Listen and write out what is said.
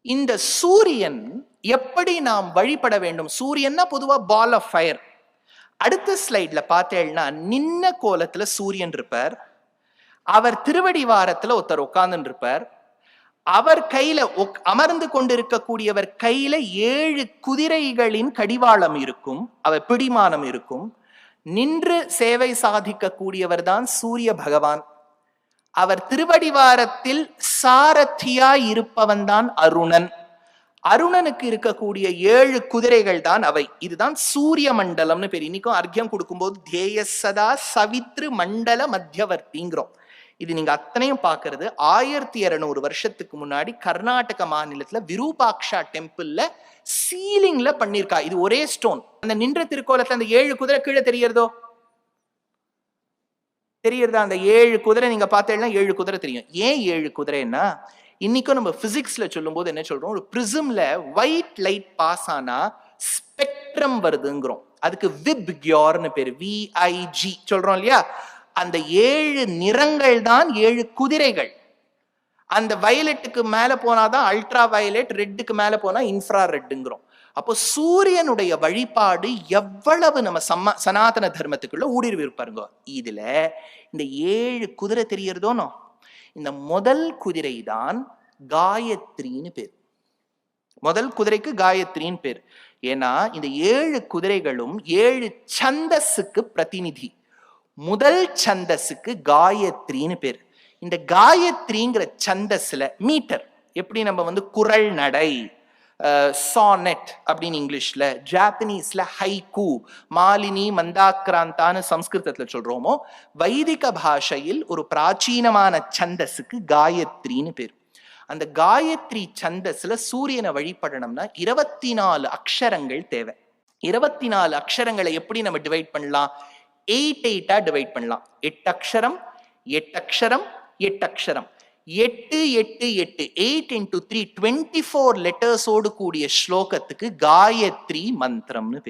இந்த சூரியன் எப்படி நாம் வழிபட வேண்டும்? சூரியன்னா பொதுவா பால் ஆஃப் ஃபயர். அடுத்த ஸ்லைட்ல பார்த்தேன்னா நின்ன கோலத்துல சூரியன் இருப்பார். அவர் திருவடி வாரத்துல ஒருத்தர் உட்கார்ந்து இருப்பார். அவர் கையில அமர்ந்து கொண்டிருக்கக்கூடியவர் கையில 7 குதிரைகளின் கடிவாளம் இருக்கும், அவர் பிடிமானம் இருக்கும். நின்று சேவை சாதிக்க கூடியவர் தான் சூரிய பகவான். அவர் திருவடிவாரத்தில் சாரதியாய் இருப்பவன் தான் அருணன். அருணனுக்கு இருக்கக்கூடிய 7 குதிரைகள் தான் அவை. இதுதான் சூரிய மண்டலம்னு பேர். இன்னைக்கும் அர்க்கியம் கொடுக்கும்போது தேய சதா சவித்ரு மண்டல மத்தியவர்த்திங்கிறோம். இது நீங்க அத்தனையும் பாக்குறது 1200 வருஷத்துக்கு முன்னாடி கர்நாடக மாநிலத்துல விரூபாக்ஷா டெம்பிள்ல சீலிங்ல பண்ணிருக்கா. இது ஒரே ஸ்டோன். அந்த நின்ற திருக்கோலத்துல அந்த 7 குதிரை கீழே தெரியறதோ? தெரியறதா? அந்த 7 குதிரை நீங்க பார்த்தேன்னா 7 குதிரை தெரியும். ஏன் 7 குதிரைன்னா, இன்னைக்கும் நம்ம பிசிக்ஸ்ல சொல்லும் போது என்ன சொல்றோம், ஒரு பிரிசம்ல ஒயிட் லைட் பாஸ் ஆனா ஸ்பெக்ட்ரம் வருதுங்கிறோம். அதுக்கு விப் கியோர்னு பேரு, VIG சொல்றோம் இல்லையா? அந்த 7 நிறங்கள் தான் 7 குதிரைகள். அந்த வயலட்டுக்கு மேல போனாதான் அல்ட்ரா வயலட், ரெட்டுக்கு மேல போனா இன்ஃப்ரா ரெட்டுங்கிறோம். அப்போ சூரியனுடைய வழிபாடு எவ்வளவு நம்ம சனாதன தர்மத்துக்குள்ள ஊடுருவி இருப்பாருங்க. இதுல இந்த 7 குதிரை தெரியறதோனோ, இந்த முதல் குதிரை தான் காயத்ரின்னு பேர். முதல் குதிரைக்கு காயத்ரின்னு பேர். ஏன்னா இந்த 7 குதிரைகளும் 7 சந்தஸுக்கு பிரதிநிதி. முதல் சந்தஸுக்கு காயத்ரின்னு பேர். இந்த காயத்ரிங்கிற சந்தஸ்ல மீட்டர் எப்படி நம்ம குரல் நடை, சானெட் அப்படின்னு இங்கிலீஷ்ல, ஜாப்பனீஸ்ல ஹைக்கூ, மாலினி மந்தாக்ராந்தான்னு சம்ஸ்கிருதத்துல சொல்றோமோ, வைதிக பாஷையில் ஒரு பிராச்சீனமான சந்தஸுக்கு காயத்ரின்னு பேர். அந்த காயத்ரி சந்தஸ்ல சூரியனை வழிபடணும்னா 24 அக்ஷரங்கள் தேவை. 24 அக்ஷரங்களை எப்படி நம்ம டிவைட் பண்ணலாம்? 8 டிவைட் பண்ணலாம். 8 அக்ஷரம் 8 அக்ஷரம் 8 அக்ஷரம் 8 8 8 8 into 3 24 லெட்டர்ஸோடு கூடிய ஸ்லோகத்துக்கு காயத்ரி மந்திரம்னு பேர்.